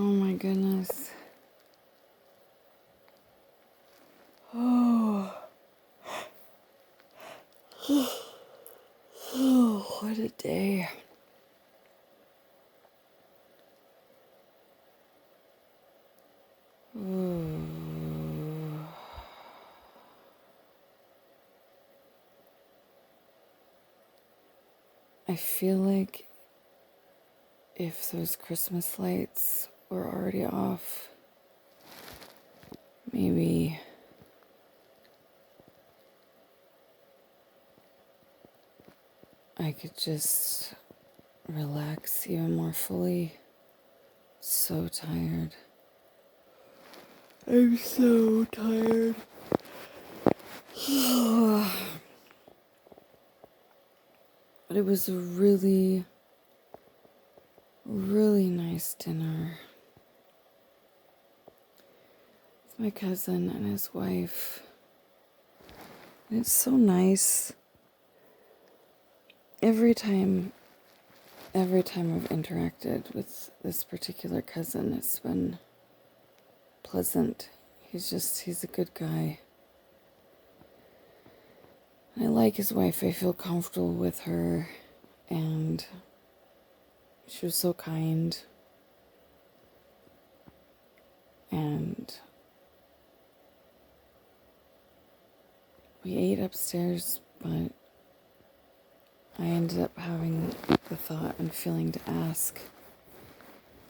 my goodness. Oh. Oh, what a day. I feel like if those Christmas lights were already off, maybe I could just relax even more fully. So tired. I'm so tired. But it was a really, really nice dinner. With my cousin and his wife. And it's so nice. Every time I've interacted with this particular cousin, it's been pleasant. He's a good guy. I like his wife. I feel comfortable with her. And she was so kind. And we ate upstairs, but I ended up having the thought and feeling to ask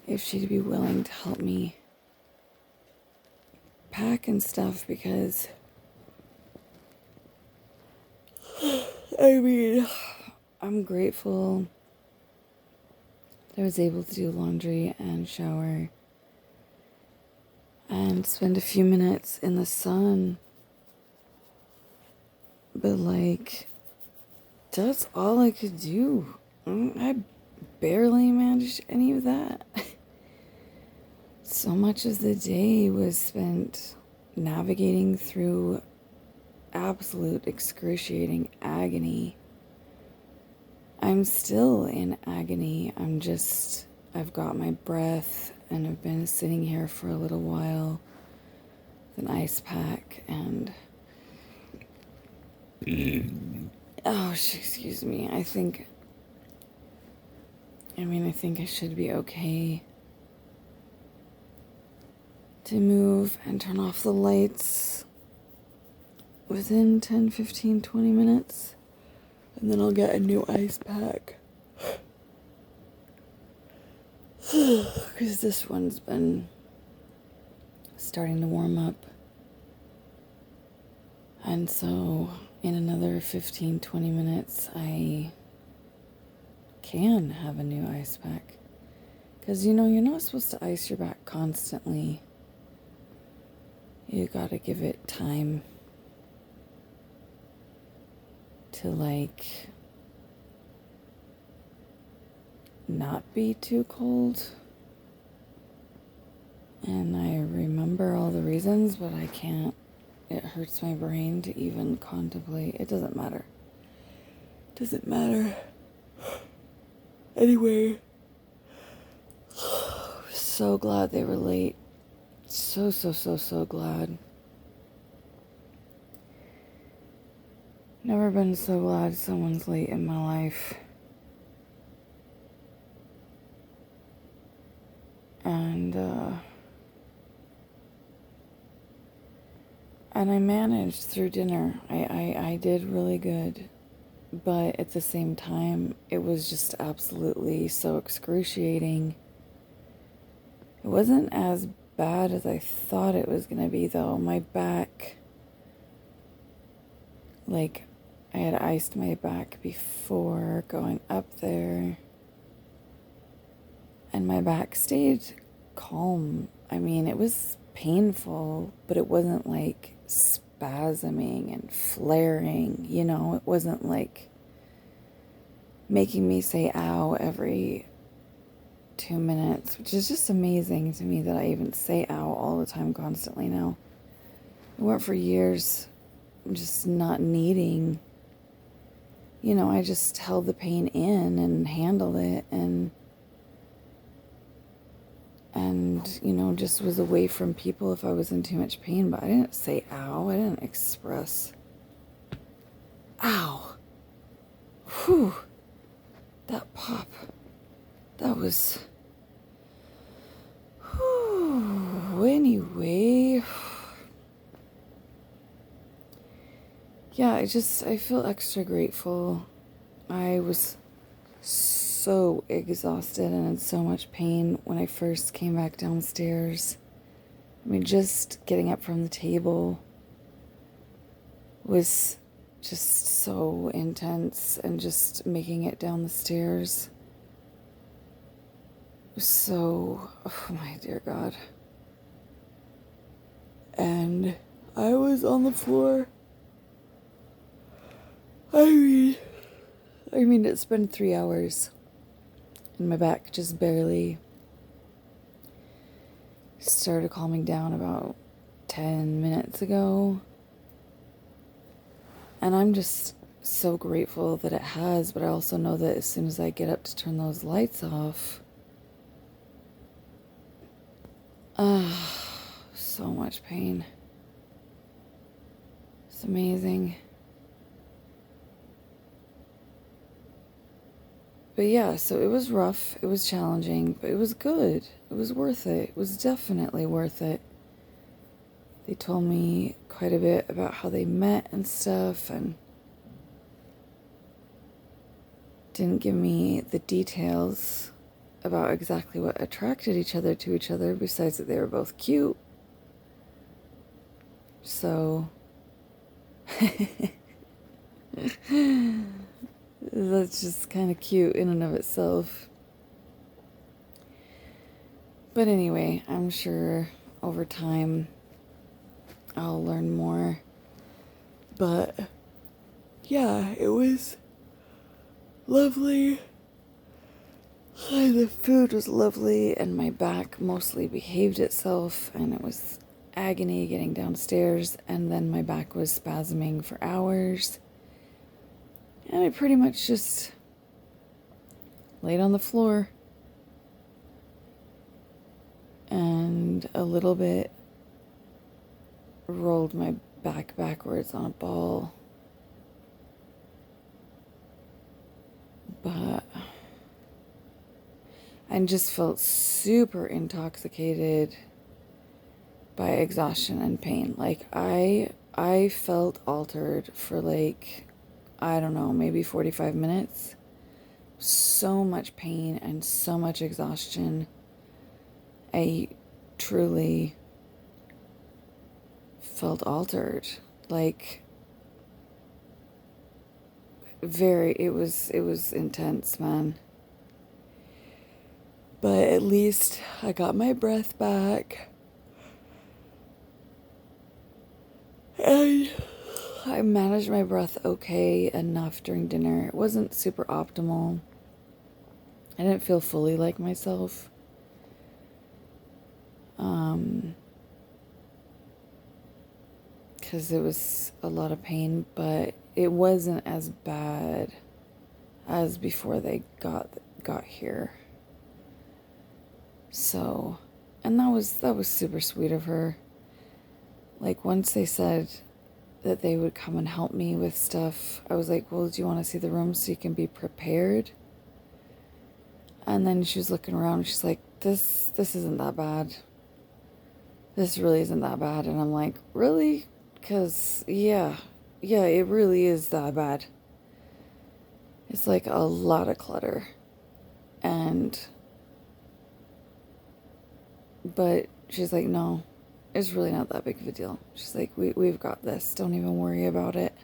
if she'd be willing to help me pack and stuff, because I'm grateful that I was able to do laundry and shower and spend a few minutes in the sun. But that's all I could do. I barely managed any of that. So much of the day was spent navigating through absolute excruciating agony. I'm still in agony. I've got my breath and I've been sitting here for a little while with an ice pack and excuse me. I think I should be okay to move and turn off the lights within 10, 15, 20 minutes. And then I'll get a new ice pack. Because this one's been starting to warm up. And so in another 15, 20 minutes, I can have a new ice pack. Because, you're not supposed to ice your back constantly. You gotta give it time to, not be too cold. And I remember all the reasons, but I can't. It hurts my brain to even contemplate. It doesn't matter. Anyway. So glad they were late. So glad. Never been so glad someone's late in my life. And I managed through dinner. I did really good. But at the same time, it was just absolutely so excruciating. It wasn't as bad as I thought it was going to be, though. My back, I had iced my back before going up there. And my back stayed calm. It was painful, but it wasn't spasming and flaring, it wasn't making me say ow every 2 minutes, which is just amazing to me that I even say ow all the time constantly now. It went for years just not needing, I just held the pain in and handled it, and and, just was away from people if I was in too much pain, but I didn't say ow. I didn't express ow. Whew. That pop. That was... Whew. Anyway. Yeah, I feel extra grateful. I was so exhausted and in so much pain when I first came back downstairs. I mean, just getting up from the table was just so intense, and just making it down the stairs was so, oh my dear God. And I was on the floor. I mean, it's been 3 hours, and my back just barely started calming down about 10 minutes ago. And I'm just so grateful that it has, but I also know that as soon as I get up to turn those lights off, so much pain. It's amazing. But yeah, so it was rough, it was challenging, but it was good. It was worth it. It was definitely worth it. They told me quite a bit about how they met and stuff, and didn't give me the details about exactly what attracted each other to each other, besides that they were both cute. So that's just kind of cute in and of itself. But anyway, I'm sure over time I'll learn more. But yeah, it was lovely. The food was lovely, and my back mostly behaved itself, and it was agony getting downstairs, and then my back was spasming for hours. And I pretty much just laid on the floor and a little bit rolled my back backwards on a ball. But I just felt super intoxicated by exhaustion and pain. Like I felt altered for I don't know, maybe 45 minutes. So much pain and so much exhaustion. I truly felt altered. It was intense, man. But at least I got my breath back. And I managed my breath okay enough during dinner. It wasn't super optimal. I didn't feel fully like myself. Because it was a lot of pain, but it wasn't as bad as before they got here. So, and that was super sweet of her. Like, once they said that they would come and help me with stuff, I was like, well, do you want to see the room so you can be prepared? And then she was looking around, and she's like, this isn't that bad. This really isn't that bad. And I'm like, really? Because, yeah, it really is that bad. It's like a lot of clutter. But she's like, no, it's really not that big of a deal. She's like, we've got this. Don't even worry about it.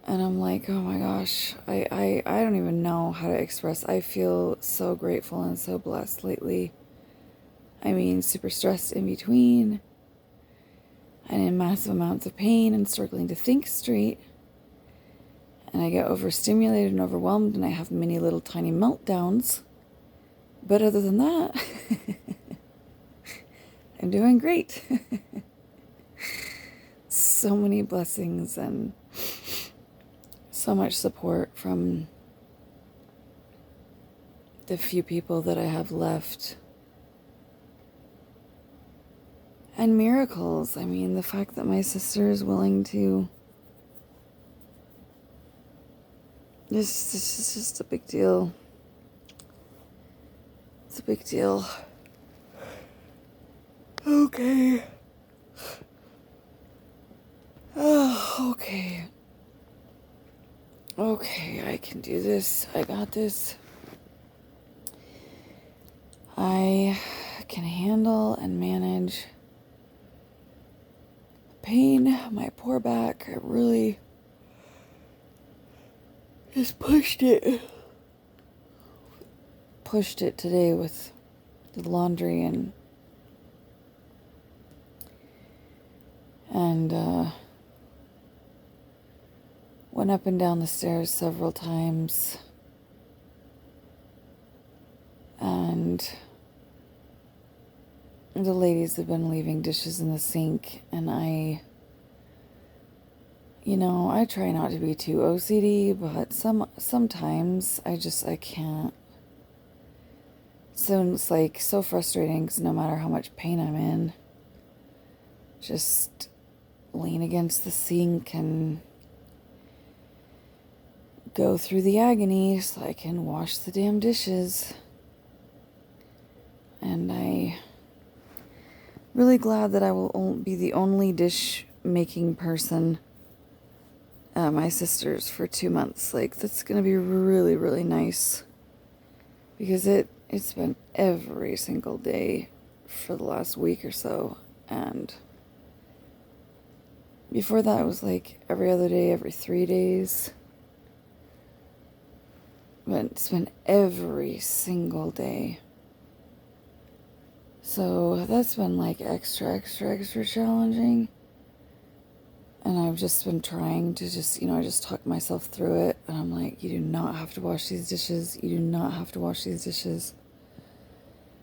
And I'm like, oh my gosh, I don't even know how to express. I feel so grateful and so blessed lately. I mean, super stressed in between, and in massive amounts of pain and struggling to think straight. And I get overstimulated and overwhelmed, and I have many little tiny meltdowns. But other than that, I'm doing great. So many blessings and so much support from the few people that I have left. And miracles. I mean, the fact that my sister is willing to... This is just a big deal. It's a big deal. Okay. Oh, okay. Okay, I can do this. I got this. I can handle and manage pain, my poor back. I really just pushed it today with the laundry and went up and down the stairs several times, and the ladies have been leaving dishes in the sink, and I try not to be too OCD, but sometimes I can't. So it's like so frustrating because no matter how much pain I'm in, just lean against the sink and go through the agony so I can wash the damn dishes. And I'm really glad that I will be the only dish making person at my sister's for 2 months. Like, that's gonna be really, really nice, because it's been every single day for the last week or so, and before that it was like every other day, every 3 days. But it's been every single day. So that's been like extra challenging. And I've just been trying to just talk myself through it. And I'm like, you do not have to wash these dishes. You do not have to wash these dishes.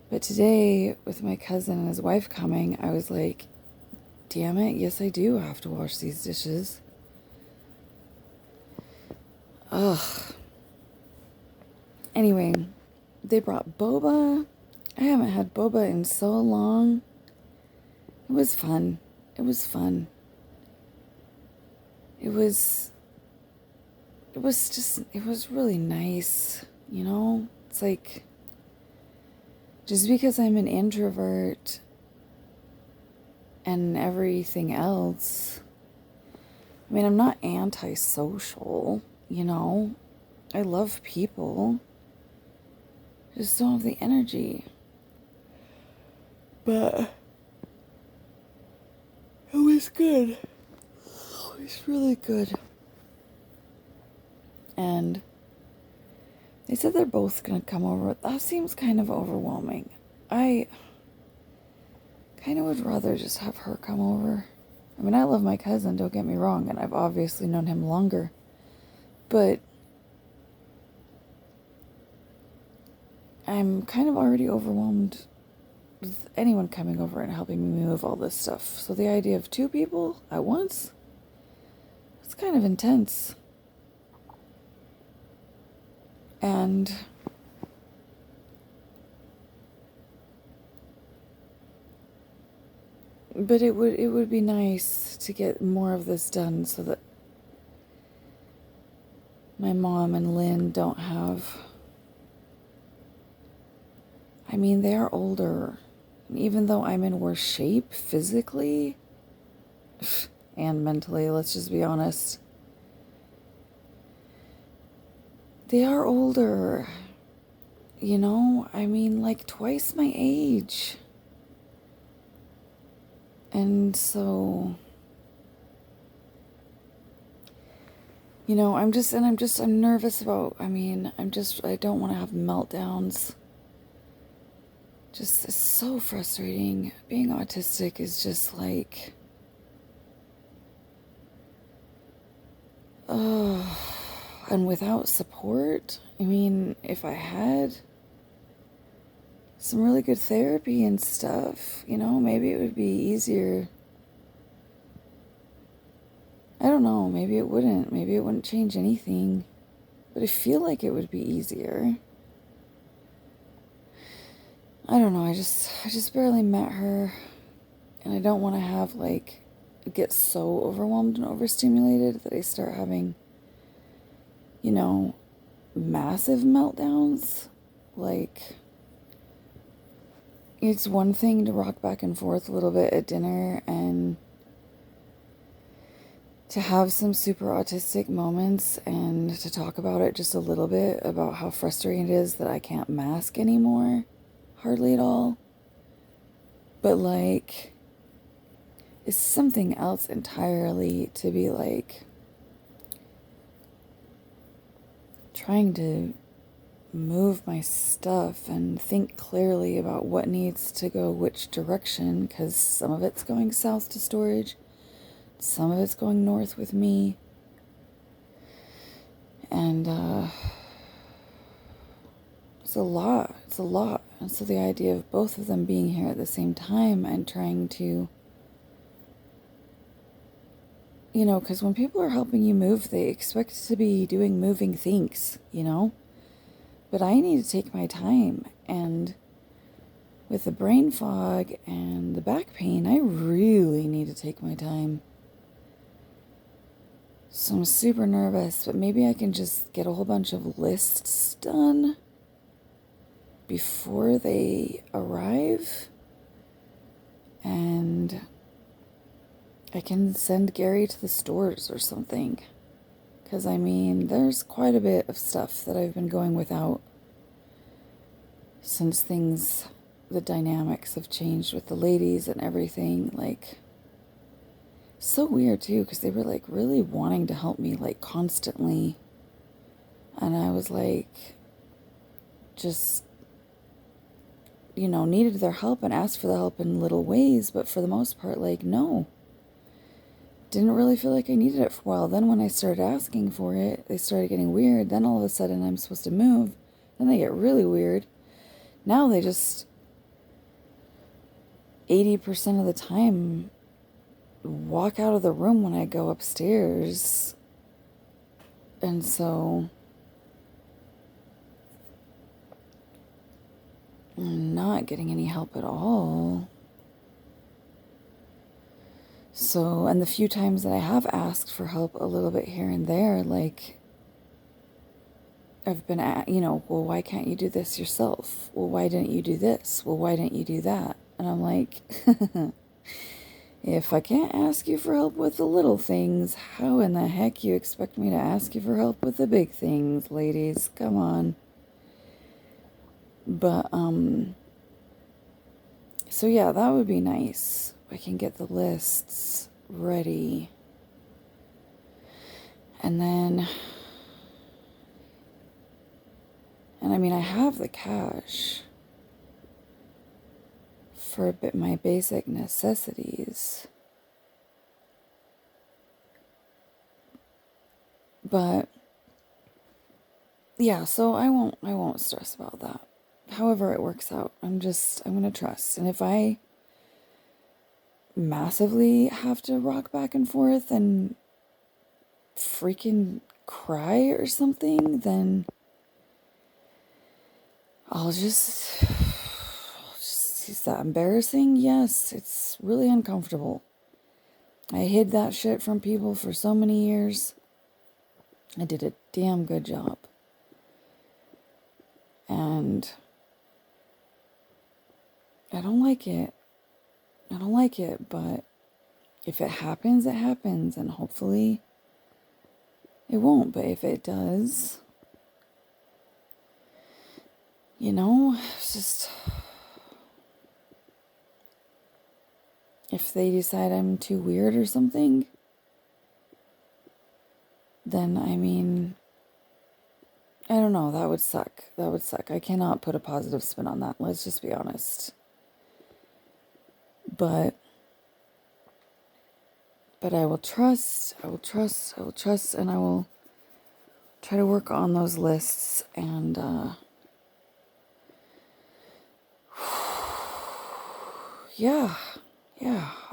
But today, with my cousin and his wife coming, I was like, damn it, yes I do have to wash these dishes. Ugh. Anyway, they brought boba. I haven't had boba in so long. It was fun. It was fun. It was really nice, you know? It's like, just because I'm an introvert and everything else, I mean, I'm not antisocial, you know? I love people. Just don't have the energy. But it was good. It was really good. And they said they're both gonna come over. That seems kind of overwhelming. I kind of would rather just have her come over. I mean, I love my cousin, don't get me wrong, and I've obviously known him longer. But I'm kind of already overwhelmed with anyone coming over and helping me move all this stuff. So the idea of 2 people at once, it's kind of intense. But it would be nice to get more of this done so that my mom and Lynn don't have... I mean, they are older. And even though I'm in worse shape physically and mentally, let's just be honest, they are older. You know, I mean, like twice my age. And so, you know, I'm nervous about, I don't want to have meltdowns. Just, it's so frustrating. Being autistic is just like, and without support, I mean, if I had some really good therapy and stuff, you know, maybe it would be easier. I don't know, maybe it wouldn't change anything, but I feel like it would be easier. I don't know, I just barely met her, and I don't want to have like get so overwhelmed and overstimulated that I start having, you know, massive meltdowns. Like, it's one thing to rock back and forth a little bit at dinner and to have some super autistic moments and to talk about it just a little bit about how frustrating it is that I can't mask anymore, hardly at all. But like, it's something else entirely to be like trying to move my stuff and think clearly about what needs to go which direction, because some of it's going south to storage, some of it's going north with me, and it's a lot. It's a lot. And so the idea of both of them being here at the same time and trying to, you know, because when people are helping you move, they expect to be doing moving things, you know? But I need to take my time. And with the brain fog and the back pain, I really need to take my time. So I'm super nervous, but maybe I can just get a whole bunch of lists done before they arrive. And I can send Gary to the stores or something. Because, I mean, there's quite a bit of stuff that I've been going without since the dynamics have changed with the ladies and everything. Like, so weird too, because they were like really wanting to help me like constantly. And I was like, just, you know, needed their help and asked for the help in little ways. But for the most part, like, no. Didn't really feel like I needed it for a while. Then when I started asking for it, they started getting weird. Then all of a sudden I'm supposed to move. Then they get really weird. Now they just 80% of the time walk out of the room when I go upstairs. And so I'm not getting any help at all. So, and the few times that I have asked for help a little bit here and there, like, I've been at, you know, well, why can't you do this yourself? Well, why didn't you do this? Well, why didn't you do that? And I'm like, if I can't ask you for help with the little things, how in the heck you expect me to ask you for help with the big things, ladies? Come on. But, so yeah, that would be nice. I can get the lists ready. And then, and I mean, I have the cash for a bit my basic necessities. But yeah, so I won't stress about that. However it works out, I'm gonna trust. And if I massively have to rock back and forth and freaking cry or something, then is that embarrassing? Yes, it's really uncomfortable. I hid that shit from people for so many years. I did a damn good job. And I don't like it. I don't like it, but if it happens, it happens, and hopefully it won't. But if it does, you know, it's just, if they decide I'm too weird or something, then, I mean, I don't know, that would suck. That would suck. I cannot put a positive spin on that. Let's just be honest. But I will trust, and I will try to work on those lists and, yeah,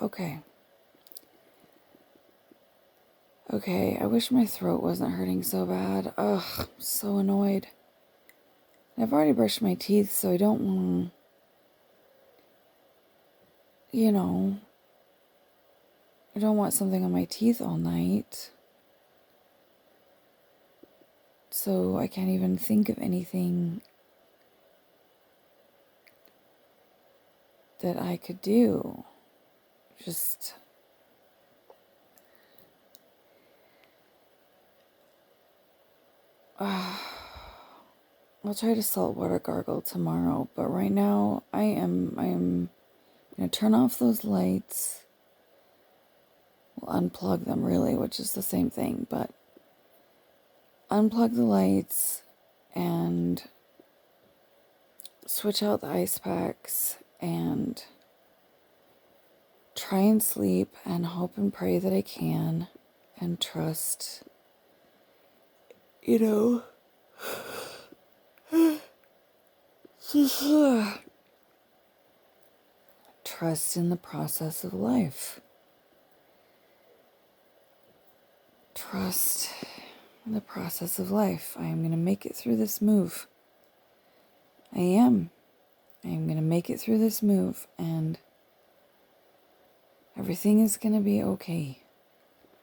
okay. Okay, I wish my throat wasn't hurting so bad. Ugh, I'm so annoyed. I've already brushed my teeth, so I don't want you know, I don't want something on my teeth all night. So I can't even think of anything that I could do. Just I'll try to saltwater gargle tomorrow, but right now I am gonna turn off those lights. Well, unplug them really, which is the same thing, but unplug the lights and switch out the ice packs and try and sleep and hope and pray that I can and trust, you know, trust in the process of life. Trust in the process of life. I am going to make it through this move. I am. I am going to make it through this move, and everything is going to be okay.